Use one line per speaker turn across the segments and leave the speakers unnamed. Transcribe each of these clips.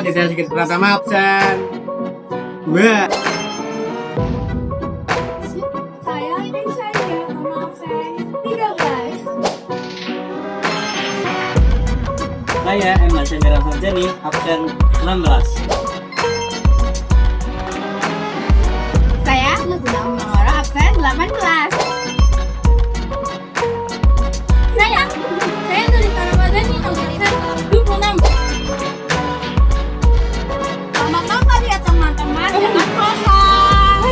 Tidak sedikit pertama absen. 2.
Saya ini saja karena absen 13.
Saya Emma Syamira Sarjani, absen 16.
Saya Lutuna Umangoro, absen 18. Saya Nurita Ramadhani, absen 26. Selamat nonton ya teman-teman, jangan kosong.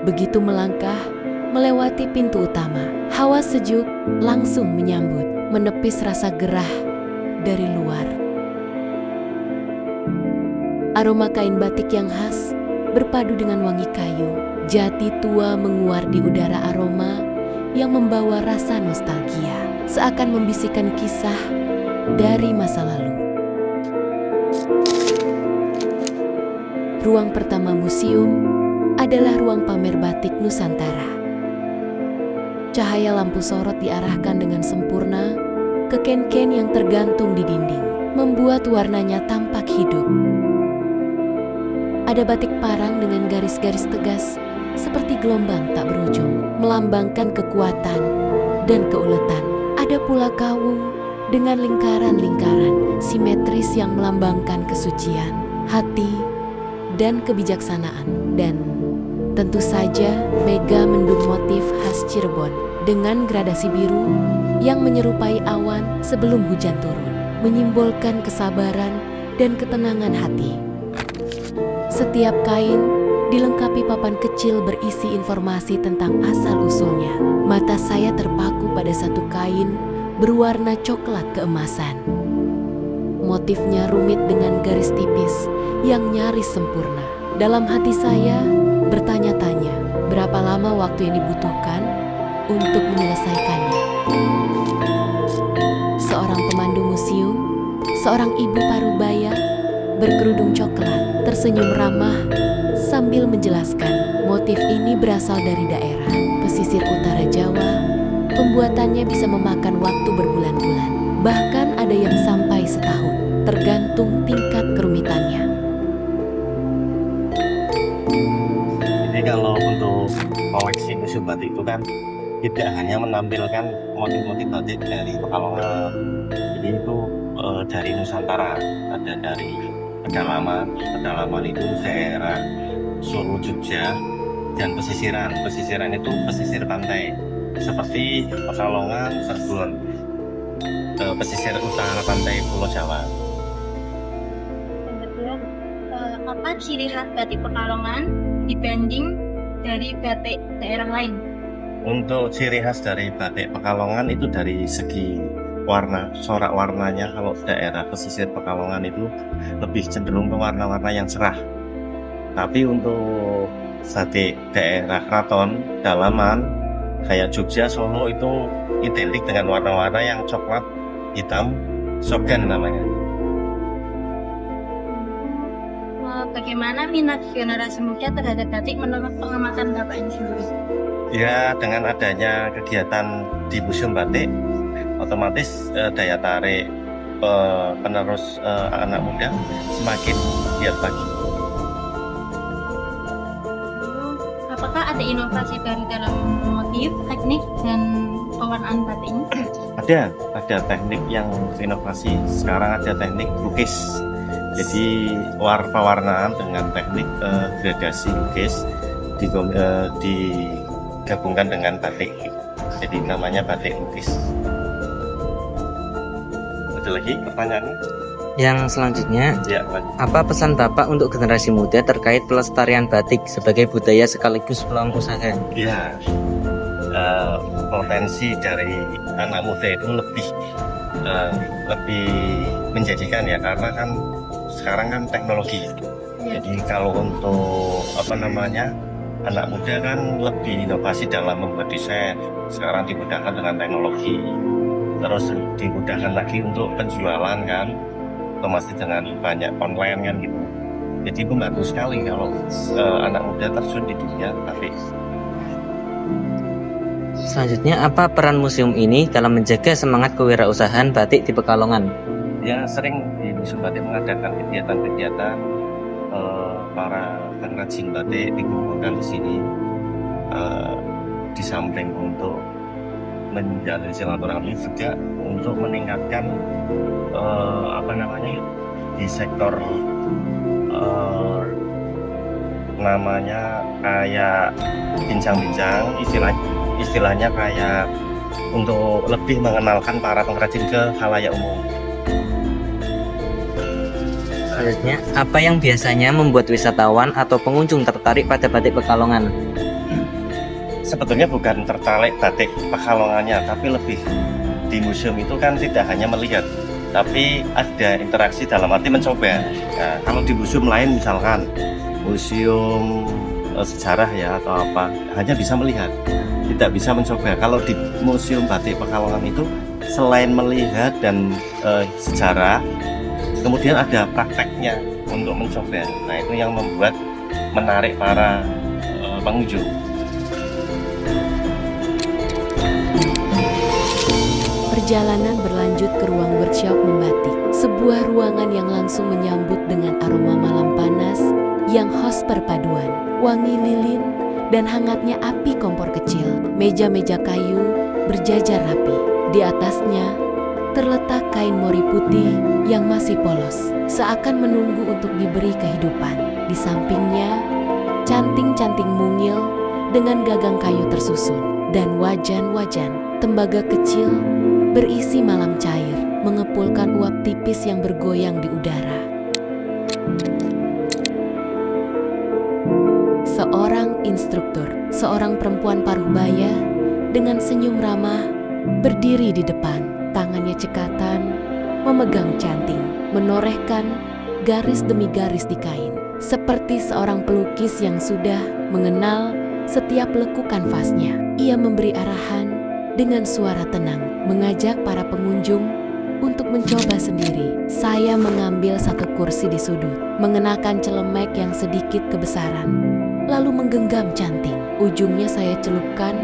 Begitu melangkah, melewati pintu utama, hawa sejuk langsung menyambut, menepis rasa gerah dari luar. Aroma kain batik yang khas berpadu dengan wangi kayu, jati tua menguar di udara aroma yang membawa rasa nostalgia, seakan membisikkan kisah dari masa lalu. Ruang pertama museum adalah ruang pamer batik Nusantara. Cahaya lampu sorot diarahkan dengan sempurna ke ken-ken yang tergantung di dinding, membuat warnanya tampak hidup. Ada batik parang dengan garis-garis tegas seperti gelombang tak berujung, melambangkan kekuatan dan keuletan. Ada pula kawung dengan lingkaran-lingkaran simetris yang melambangkan kesucian, hati, dan kebijaksanaan. Dan tentu saja mega mendung motif khas Cirebon dengan gradasi biru yang menyerupai awan sebelum hujan turun, menyimbolkan kesabaran dan ketenangan hati. Setiap kain dilengkapi papan kecil berisi informasi tentang asal-usulnya. Mata saya terpaku pada satu kain berwarna coklat keemasan. Motifnya rumit dengan garis tipis yang nyaris sempurna. Dalam hati saya bertanya-tanya, berapa lama waktu yang dibutuhkan untuk menyelesaikannya. Seorang pemandu museum, seorang ibu parubaya berkerudung coklat, tersenyum ramah sambil menjelaskan motif ini berasal dari daerah pesisir utara Jawa. Pembuatannya bisa memakan waktu berbulan-bulan, bahkan ada yang sampai setahun, tergantung tingkat kerumitannya.
Kalau untuk koleksi museum batik itu kan tidak hanya menampilkan motif-motif batik dari Pekalongan, jadi itu dari Nusantara, ada dari pedalaman itu daerah Solo, Jogja, dan pesisiran itu pesisir pantai seperti Pekalongan, Cirebon, pesisir utara pantai Pulau Jawa.
Kemudian, apa ciri khas batik Pekalongan dibanding dari batik daerah lain?
Untuk ciri khas dari batik Pekalongan itu dari segi warna, corak warnanya. Kalau daerah pesisir Pekalongan itu lebih cenderung ke warna-warna yang cerah. Tapi untuk batik daerah Keraton, Dalaman, kayak Jogja, Solo itu identik dengan warna-warna yang coklat, hitam, sogan namanya.
Bagaimana minat generasi muda terhadap batik menurut pengamatan Bapak ini sendiri?
Ya, dengan adanya kegiatan di Museum Batik, otomatis daya tarik penerus anak muda semakin giat lagi.
Apakah ada inovasi baru dalam motif, teknik, dan pewarnaan batik ini?
Ada teknik yang inovasi. Sekarang ada teknik lukis. Jadi pewarnaan dengan teknik gradasi lukis digabungkan dengan batik. Jadi namanya batik lukis. Ada lagi pertanyaannya?
Yang selanjutnya,
Ya, lanjut.
apa pesan Bapak untuk generasi muda terkait pelestarian batik sebagai budaya sekaligus peluang usaha?
Ya, potensi dari anak muda itu lebih menjanjikan ya, karena kan sekarang kan teknologi. Jadi kalau untuk anak muda kan lebih inovasi dalam membuat desain. Sekarang dimudahkan dengan teknologi, terus dimudahkan lagi untuk penjualan kan, otomatis dengan banyak online kan gitu. Jadi membantu sekali kalau anak muda terjun di dunia batik.
Selanjutnya, apa peran museum ini dalam menjaga semangat kewirausahaan batik di Pekalongan?
Ya, sering di Museum Batik mengadakan kegiatan-kegiatan para pengrajin batik dikumpulkan di sini, di samping untuk menjalin silaturahmi juga untuk meningkatkan di sektor namanya kayak bincang-bincang, istilahnya kayak untuk lebih mengenalkan para pengrajin ke khalayak umum.
Selanjutnya, apa yang biasanya membuat wisatawan atau pengunjung tertarik pada batik Pekalongan?
Sebetulnya bukan tertarik batik Pekalongannya, tapi lebih di museum itu kan tidak hanya melihat, tapi ada interaksi dalam arti mencoba. Nah, kalau di museum lain misalkan museum sejarah ya atau apa, hanya bisa melihat, tidak bisa mencoba. Kalau di Museum Batik Pekalongan itu selain melihat dan sejarah, kemudian ada prakteknya untuk mencoba. Nah, itu yang membuat menarik para pengunjung.
Perjalanan berlanjut ke ruang workshop membatik, sebuah ruangan yang langsung menyambut dengan aroma malam panas yang khas perpaduan wangi lilin dan hangatnya api kompor kecil. Meja-meja kayu berjajar rapi. Di atasnya terletak kain mori putih yang masih polos, seakan menunggu untuk diberi kehidupan. Di sampingnya, canting-canting mungil dengan gagang kayu tersusun, dan wajan-wajan tembaga kecil berisi malam cair, mengepulkan uap tipis yang bergoyang di udara. Seorang instruktur, seorang perempuan parubaya dengan senyum ramah, berdiri di depan, tangannya cekatan, memegang canting, menorehkan garis demi garis di kain, seperti seorang pelukis yang sudah mengenal setiap lekuk kanvasnya. Ia memberi arahan dengan suara tenang, mengajak para pengunjung untuk mencoba sendiri. Saya mengambil satu kursi di sudut, mengenakan celemek yang sedikit kebesaran, lalu menggenggam canting. Ujungnya saya celupkan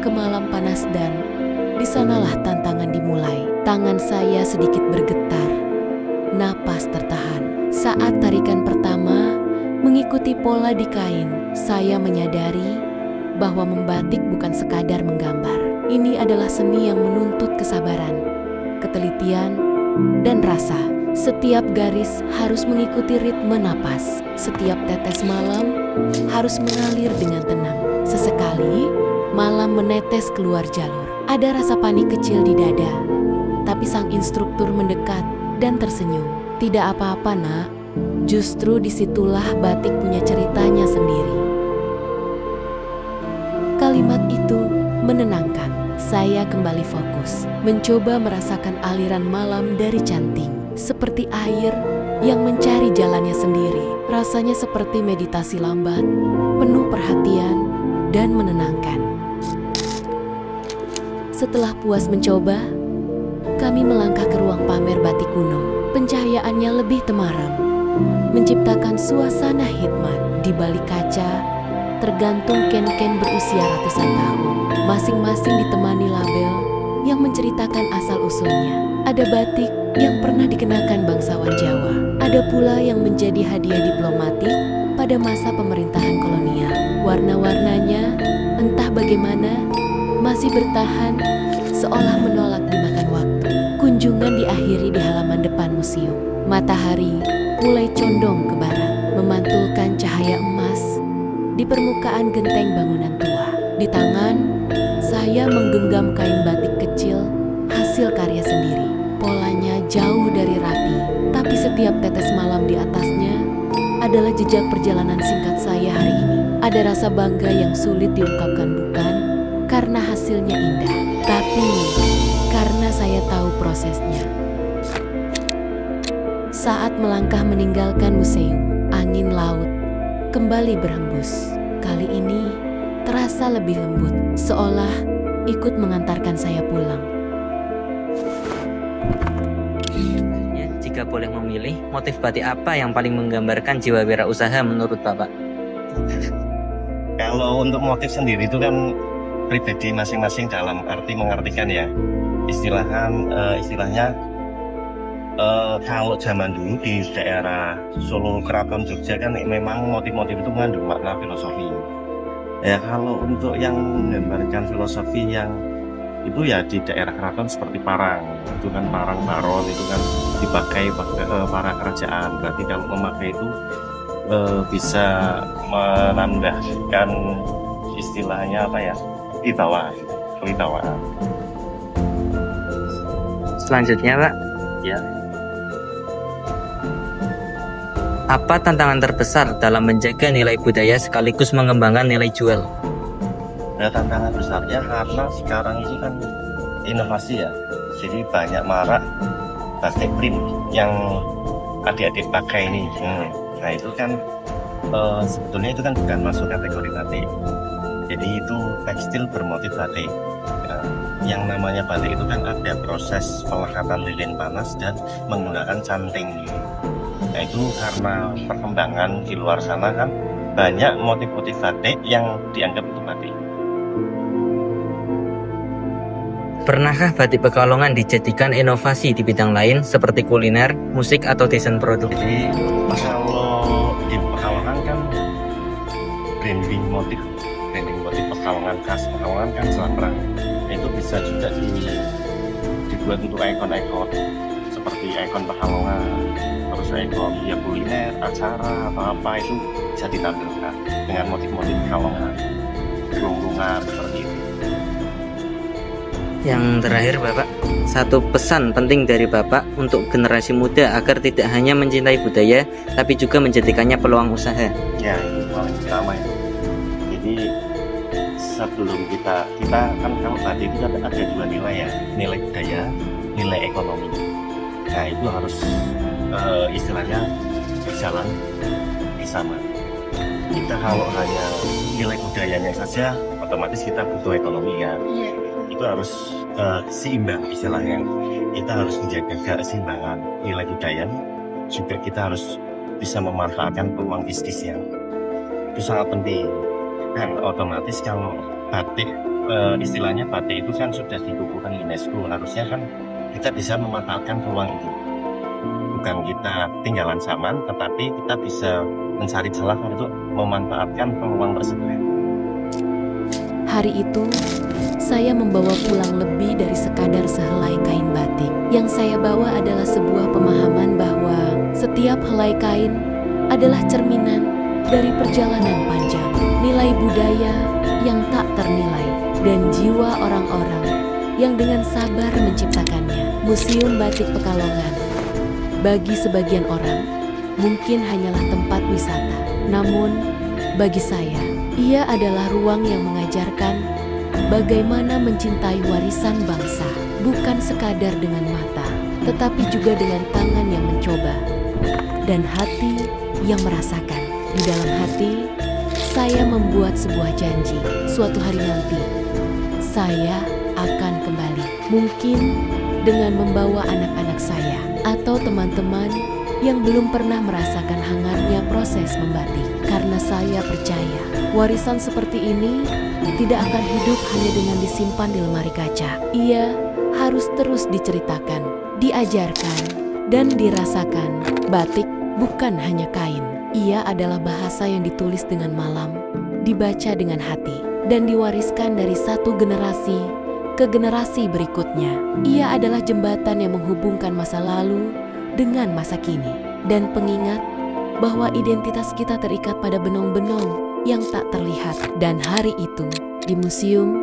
ke malam panas dan di sanalah tantangan dimulai. Tangan saya sedikit bergetar, napas tertahan. Saat tarikan pertama mengikuti pola di kain, saya menyadari bahwa membatik bukan sekadar menggambar. Ini adalah seni yang menuntut kesabaran, ketelitian, dan rasa. Setiap garis harus mengikuti ritme napas. Setiap tetes malam harus mengalir dengan tenang. Sesekali, malam menetes keluar jalur. Ada rasa panik kecil di dada, tapi sang instruktur mendekat dan tersenyum. Tidak apa-apa, nak. Justru disitulah batik punya ceritanya sendiri. Kalimat itu menenangkan. Saya kembali fokus, mencoba merasakan aliran malam dari canting, seperti air yang mencari jalannya sendiri. Rasanya seperti meditasi lambat, penuh perhatian dan menenangkan. Setelah puas mencoba, kami melangkah ke ruang pamer batik kuno. Pencahayaannya lebih temaram, menciptakan suasana hikmat. Di balik kaca tergantung ken-ken berusia ratusan tahun, masing-masing ditemani label yang menceritakan asal-usulnya. Ada batik yang pernah dikenakan bangsawan Jawa, ada pula yang menjadi hadiah diplomatik pada masa pemerintahan kolonial. Warna-warnanya entah bagaimana masih bertahan, seolah menolak dimakan waktu. Kunjungan diakhiri di halaman depan museum. Matahari mulai condong ke barat, memantulkan cahaya emas di permukaan genteng bangunan tua. Di tangan, saya menggenggam kain batik kecil hasil karya sendiri. Polanya jauh dari rapi, tapi setiap tetes malam di atasnya adalah jejak perjalanan singkat saya hari ini. Ada rasa bangga yang sulit diungkapkan, bukan karena hasil hasilnya indah. Tapi karena saya tahu prosesnya, saat melangkah meninggalkan museum, angin laut kembali berhembus. Kali ini terasa lebih lembut, seolah ikut mengantarkan saya pulang.
Jika boleh memilih, motif batik apa yang paling menggambarkan jiwa wirausaha menurut Bapak?
Kalau untuk motif sendiri itu kan pribadi masing-masing dalam arti mengartikan ya. Istilahnya kalau zaman dulu di daerah Solo Keraton Jogja kan memang motif-motif itu mengandung makna filosofi. Ya kalau untuk yang menggambarkan filosofi yang itu ya di daerah keraton seperti parang, itu kan parang baron itu kan dipakai para kerajaan. Berarti kalau memakai itu bisa menambahkan istilahnya apa ya, kewibawaan.
Selanjutnya Pak,
Ya,
apa tantangan terbesar dalam menjaga nilai budaya sekaligus mengembangkan nilai jual?
nah tantangan besarnya karena sekarang ini kan inovasi ya, jadi banyak marak batik print yang adik-adik pakai ini. Nah itu kan sebetulnya itu kan bukan masuk kategori batik, jadi itu tekstil bermotif batik. Yang namanya batik itu kan ada proses pelekatan lilin panas dan menggunakan canting. Nah itu karena perkembangan di luar sana kan banyak motif-motif batik yang dianggap itu batik.
Pernahkah batik Pekalongan dijadikan inovasi di bidang lain seperti kuliner, musik, atau desain produk?
Jadi kalau di Pekalongan kan branding motif Pekalongan khas Pekalongan kan selambrang. Itu bisa juga dibuat untuk ikon-ikon seperti ikon Pekalongan, terus ikon ya kuliner, acara atau apa itu bisa ditampilkan dengan motif-motif Pekalongan, burung-burungan seperti itu.
Yang terakhir Bapak, satu pesan penting dari Bapak untuk generasi muda agar tidak hanya mencintai budaya tapi juga menjadikannya peluang usaha.
Ya itu paling utama itu. Jadi sebelum kita kan kalau tadi itu ada dua nilai ya, nilai budaya, nilai ekonomi. Nah itu harus istilahnya berjalan bersama. Kita kalau hanya nilai budayanya saja, otomatis kita butuh ekonomi kan.
Iya.
Itu harus seimbang istilahnya. Kita harus menjaga keseimbangan nilai budaya, juga kita harus bisa memanfaatkan peluang bisnisnya. Itu sangat penting. Dan otomatis kalau batik, istilahnya batik itu kan sudah dikukuhkan UNESCO, harusnya kan kita bisa memanfaatkan peluang itu. Bukan kita tinggalan zaman, tetapi kita bisa mencari celah untuk memanfaatkan peluang tersebut.
Hari itu, saya membawa pulang lebih dari sekadar sehelai kain batik. Yang saya bawa adalah sebuah pemahaman bahwa setiap helai kain adalah cerminan dari perjalanan panjang, nilai budaya yang tak ternilai, dan jiwa orang-orang yang dengan sabar menciptakannya. Museum Batik Pekalongan bagi sebagian orang mungkin hanyalah tempat wisata, namun bagi saya, ia adalah ruang yang mengajarkan bagaimana mencintai warisan bangsa, bukan sekadar dengan mata, tetapi juga dengan tangan yang mencoba dan hati yang merasakan. Di dalam hati, saya membuat sebuah janji. Suatu hari nanti, saya akan kembali. Mungkin dengan membawa anak-anak saya atau teman-teman yang belum pernah merasakan hangatnya proses membatik. Karena saya percaya, warisan seperti ini tidak akan hidup hanya dengan disimpan di lemari kaca. Ia harus terus diceritakan, diajarkan, dan dirasakan. Batik bukan hanya kain. Ia adalah bahasa yang ditulis dengan malam, dibaca dengan hati, dan diwariskan dari satu generasi ke generasi berikutnya. Ia adalah jembatan yang menghubungkan masa lalu dengan masa kini, dan pengingat bahwa identitas kita terikat pada benong-benong yang tak terlihat. Dan hari itu, di Museum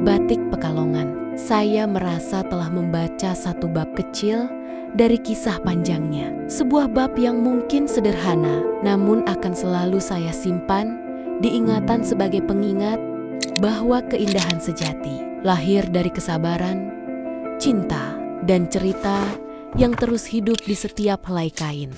Batik Pekalongan, saya merasa telah membaca satu bab kecil dari kisah panjangnya. Sebuah bab yang mungkin sederhana, namun akan selalu saya simpan di ingatan sebagai pengingat bahwa keindahan sejati lahir dari kesabaran, cinta, dan cerita yang terus hidup di setiap helai kain.